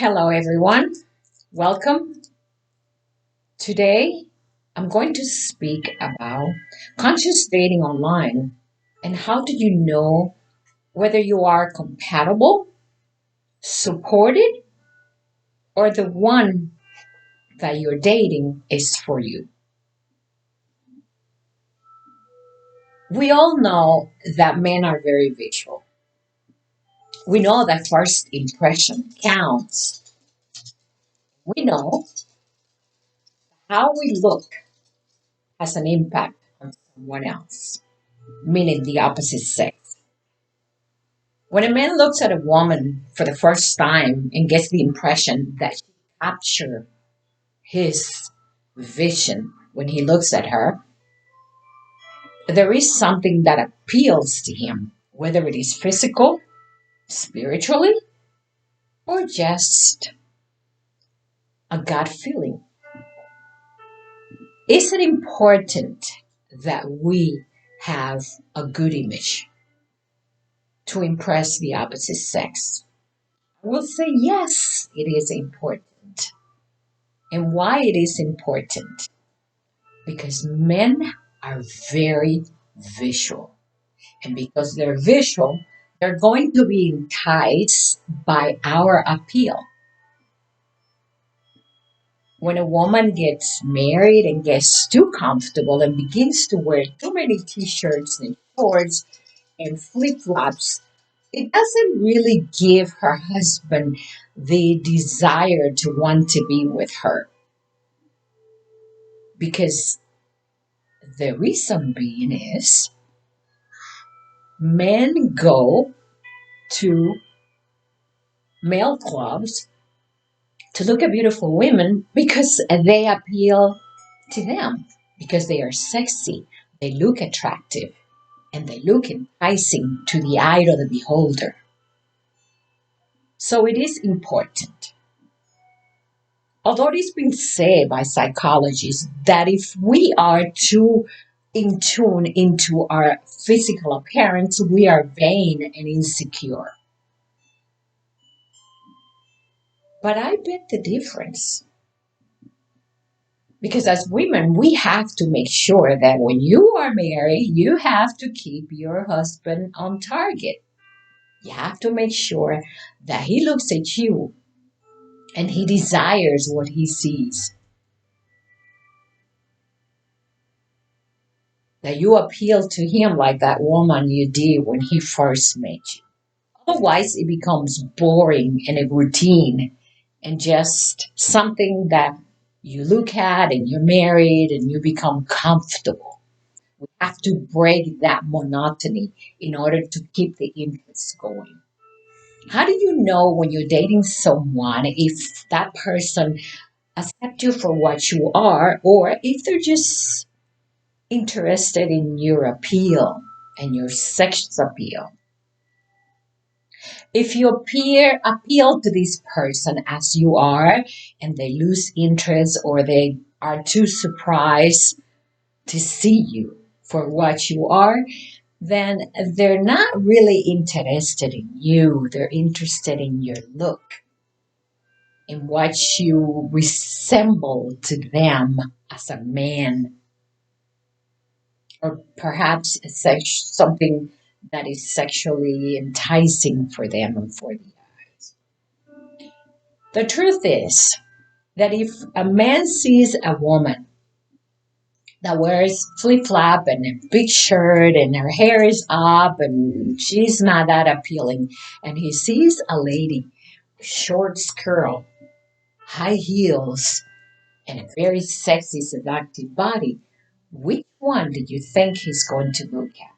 Hello, everyone. Welcome. Today, I'm going to speak about conscious dating online and how do you know whether you are compatible, supported, or the one that you're dating is for you. We all know that men are very visual. We know that first impression counts. We know how we look has an impact on someone else, meaning the opposite sex. When a man looks at a woman for the first time and gets the impression that she captures his vision when he looks at her, there is something that appeals to him, whether it is physical, spiritually, or just a gut feeling. Is it important that we have a good image to impress the opposite sex? I will say yes, it is important. And why it is important? Because men are very visual. And because they're visual, they're going to be enticed by our appeal. When a woman gets married and gets too comfortable and begins to wear too many t-shirts and shorts and flip-flops, it doesn't really give her husband the desire to want to be with her. Because the reason being is men go to male clubs to look at beautiful women because they appeal to them, because they are sexy, they look attractive, and they look enticing to the eye of the beholder. So it is important. Although it's been said by psychologists that if we are too in tune into our physical appearance, we are vain and insecure. But I bet the difference. Because as women, we have to make sure that when you are married, you have to keep your husband on target. You have to make sure that he looks at you and he desires what he sees. That you appeal to him like that woman you did when he first met you. Otherwise, it becomes boring and a routine and just something that you look at and you're married and you become comfortable. We have to break that monotony in order to keep the interest going. How do you know when you're dating someone if that person accepts you for what you are or if they're just interested in your appeal and your sex appeal? If you appeal to this person as you are and they lose interest or they are too surprised to see you for what you are, then they're not really interested in you. They're interested in your look, in what you resemble to them as a man, or perhaps something that is sexually enticing for them and for the eyes. The truth is that if a man sees a woman that wears flip flop and a big shirt and her hair is up and she's not that appealing, and he sees a lady, short skirt, high heels, and a very sexy, seductive body, which one do you think he's going to look at?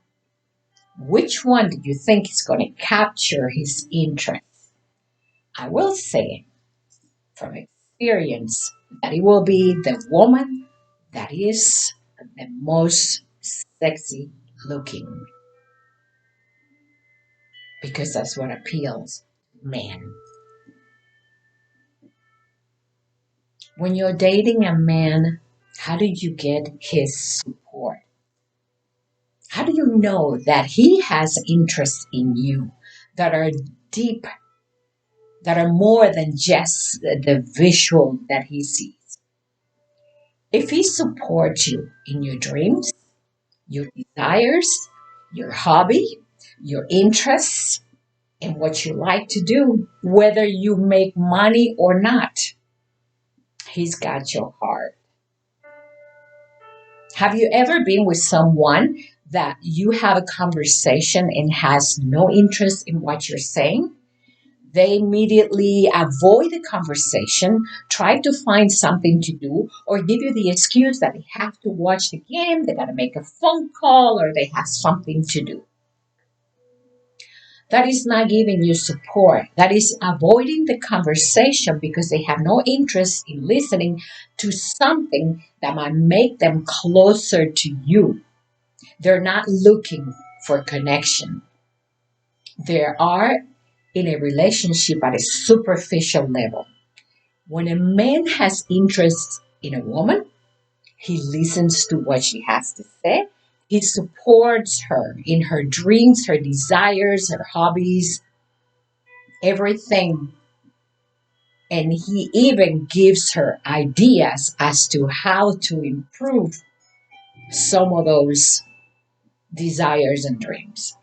Which one do you think is going to capture his interest? I will say from experience that it will be the woman that is the most sexy looking, because that's what appeals to men. When you're dating a man, how do you get his support? How do you know that he has interest in you that are deep that are more than just the visual that he sees. If he supports you in your dreams, your desires, your hobby, your interests, and what you like to do, whether you make money or not, he's got your heart. Have you ever been with someone that you have a conversation and has no interest in what you're saying? They immediately avoid the conversation, try to find something to do, or give you the excuse that they have to watch the game, they got to make a phone call, or they have something to do. That is not giving you support. That is avoiding the conversation because they have no interest in listening to something that might make them closer to you. They're not looking for connection. They are in a relationship at a superficial level. When a man has interest in a woman, he listens to what she has to say. He supports her in her dreams, her desires, her hobbies, everything. And he even gives her ideas as to how to improve some of those desires and dreams.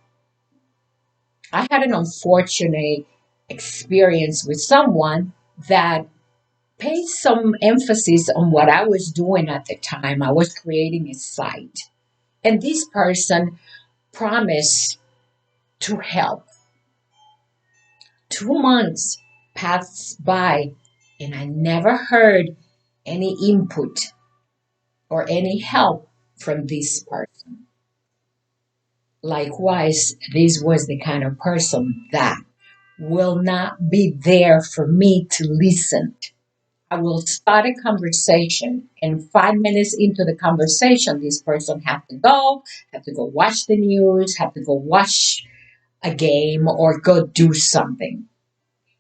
I had an unfortunate experience with someone that paid some emphasis on what I was doing at the time. I was creating a site. And this person promised to help. 2 months passed by, and I never heard any input or any help from this person. Likewise, this was the kind of person that will not be there for me to listen. I will start a conversation, and 5 minutes into the conversation, this person have to go watch the news, have to go watch a game, or go do something.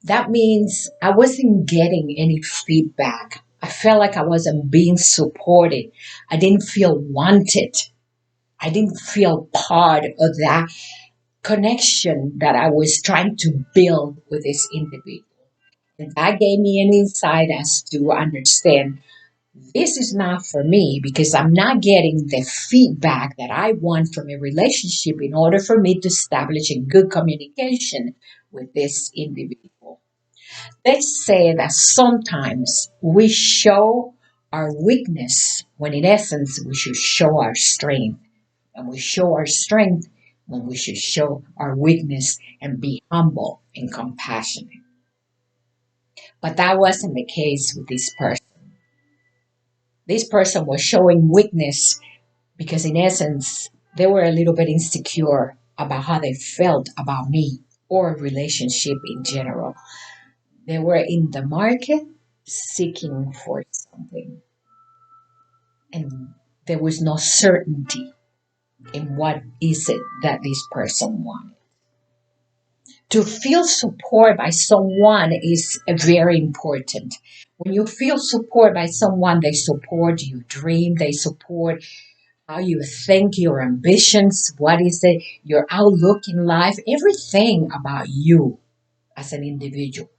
That means I wasn't getting any feedback. I felt like I wasn't being supported. I didn't feel wanted. I didn't feel part of that connection that I was trying to build with this individual. And that gave me an insight as to understand this is not for me because I'm not getting the feedback that I want from a relationship in order for me to establish a good communication with this individual. Let's say that sometimes we show our weakness when in essence we should show our strength. And we show our strength when we should show our weakness and be humble and compassionate. But that wasn't the case with this person. This person was showing weakness because, in essence, they were a little bit insecure about how they felt about me or a relationship in general. They were in the market seeking for something, and there was no certainty in what is it that this person wanted. To feel support by someone is very important. When you feel support by someone, they support your dream, they support how you think, your ambitions, what is it, your outlook in life, everything about you as an individual.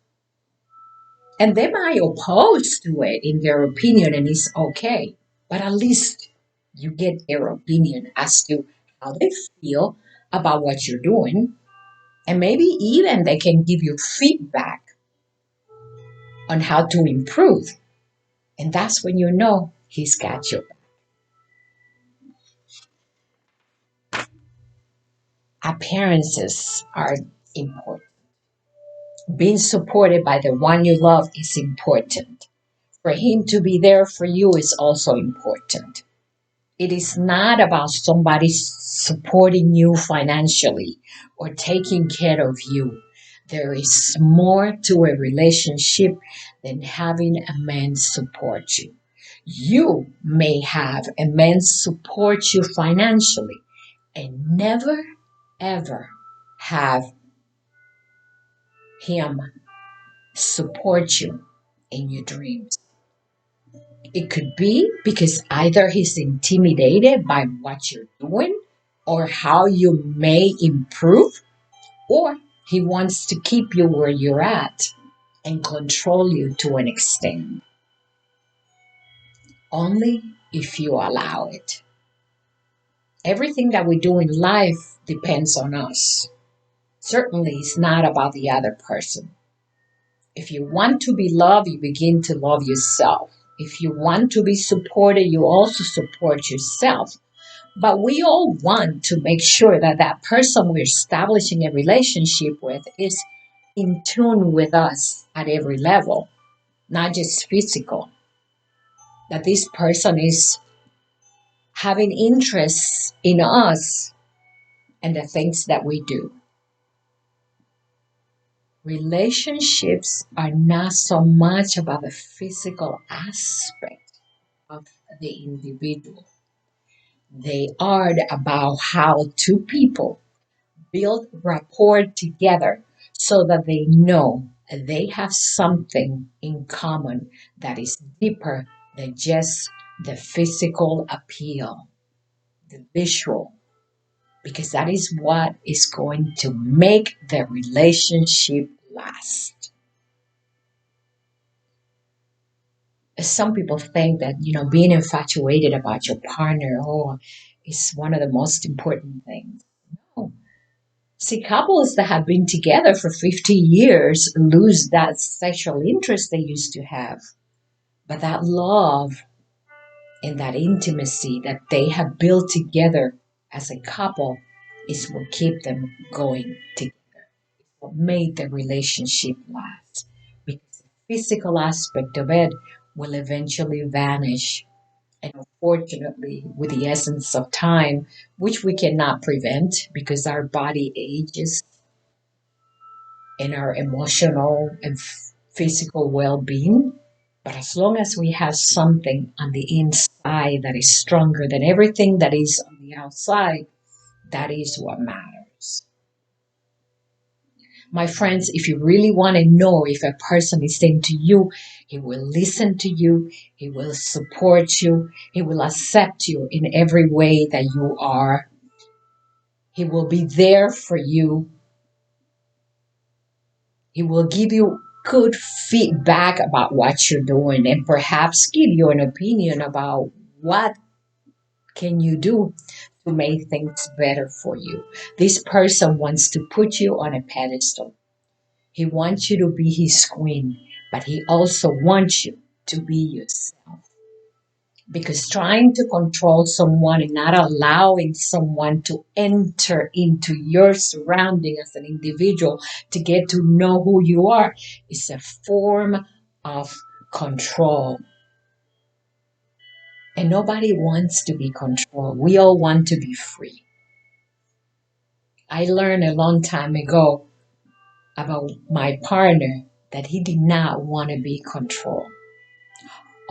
And they might oppose to it in their opinion, and it's okay. But at least you get their opinion as to how they feel about what you're doing. And maybe even they can give you feedback on how to improve. And that's when you know he's got your back. Appearances are important. Being supported by the one you love is important. For him to be there for you is also important. It is not about somebody supporting you financially or taking care of you. There is more to a relationship than having a man support you. You may have a man support you financially and never ever have him support you in your dreams. It could be because either he's intimidated by what you're doing or how you may improve, or he wants to keep you where you're at. and control you to an extent, only if you allow it. Everything that we do in life depends on us. Certainly, it's not about the other person. If you want to be loved, you begin to love yourself. If you want to be supported, you also support yourself. But we all want to make sure that that person we're establishing a relationship with is in tune with us at every level, not just physical. That this person is having interests in us and the things that we do. Relationships are not so much about the physical aspect of the individual. They are about how two people build rapport together so that they know they have something in common that is deeper than just the physical appeal, the visual, because that is what is going to make the relationship last. Some people think that, being infatuated about your partner, is one of the most important things. No. See, couples that have been together for 50 years lose that sexual interest they used to have. But that love and that intimacy that they have built together as a couple is what keep them going together. It's what made the relationship last. Because the physical aspect of it will eventually vanish. And unfortunately, with the essence of time, which we cannot prevent because our body ages and our emotional and physical well being. But as long as we have something on the inside that is stronger than everything that is on the outside, that is what matters. My friends, if you really want to know if a person is into you, he will listen to you, he will support you, he will accept you in every way that you are. He will be there for you. He will give you good feedback about what you're doing and perhaps give you an opinion about what can you do to make things better for you. This person wants to put you on a pedestal. He wants you to be his queen, but he also wants you to be yourself. Because trying to control someone and not allowing someone to enter into your surrounding as an individual to get to know who you are is a form of control. And nobody wants to be controlled. We all want to be free. I learned a long time ago about my partner that he did not want to be controlled.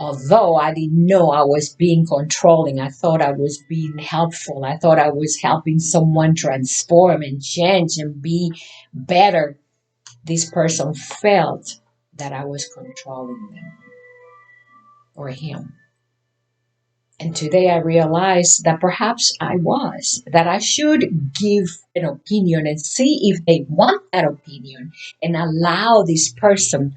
Although I didn't know I was being controlling, I thought I was being helpful. I thought I was helping someone transform and change and be better. This person felt that I was controlling them or him. And today I realized that perhaps I was, that I should give an opinion and see if they want that opinion and allow this person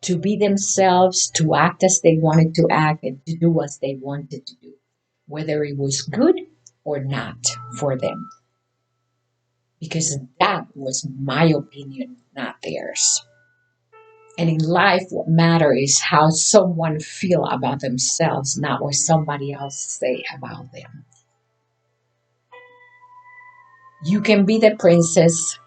to be themselves, to act as they wanted to act, and to do as they wanted to do, whether it was good or not for them. Because that was my opinion, not theirs. And in life, what matters is how someone feel about themselves, not what somebody else say about them. You can be the princess,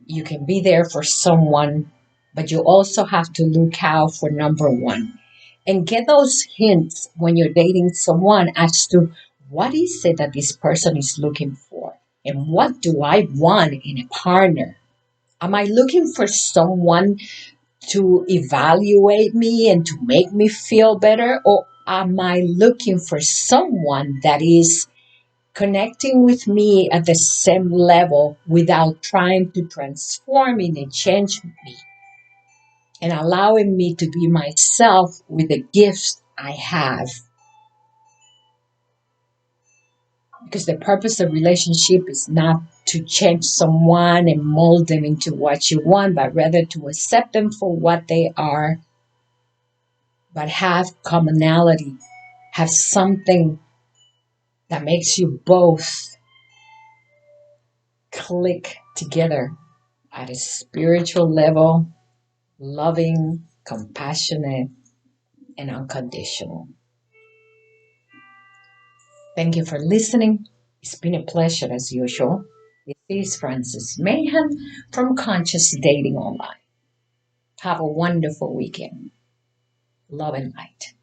you can be there for someone, but you also have to look out for number one and get those hints when you're dating someone as to what is it that this person is looking for and what do I want in a partner. Am I looking for someone to evaluate me and to make me feel better, or am I looking for someone that is connecting with me at the same level without trying to transform me and change me, and allowing me to be myself with the gifts I have? Because the purpose of relationship is not to change someone and mold them into what you want, but rather to accept them for what they are, but have commonality, have something that makes you both click together at a spiritual level, loving, compassionate, and unconditional. Thank you for listening. It's been a pleasure as usual. This is Francis Mahan from Conscious Dating Online. Have a wonderful weekend. Love and light.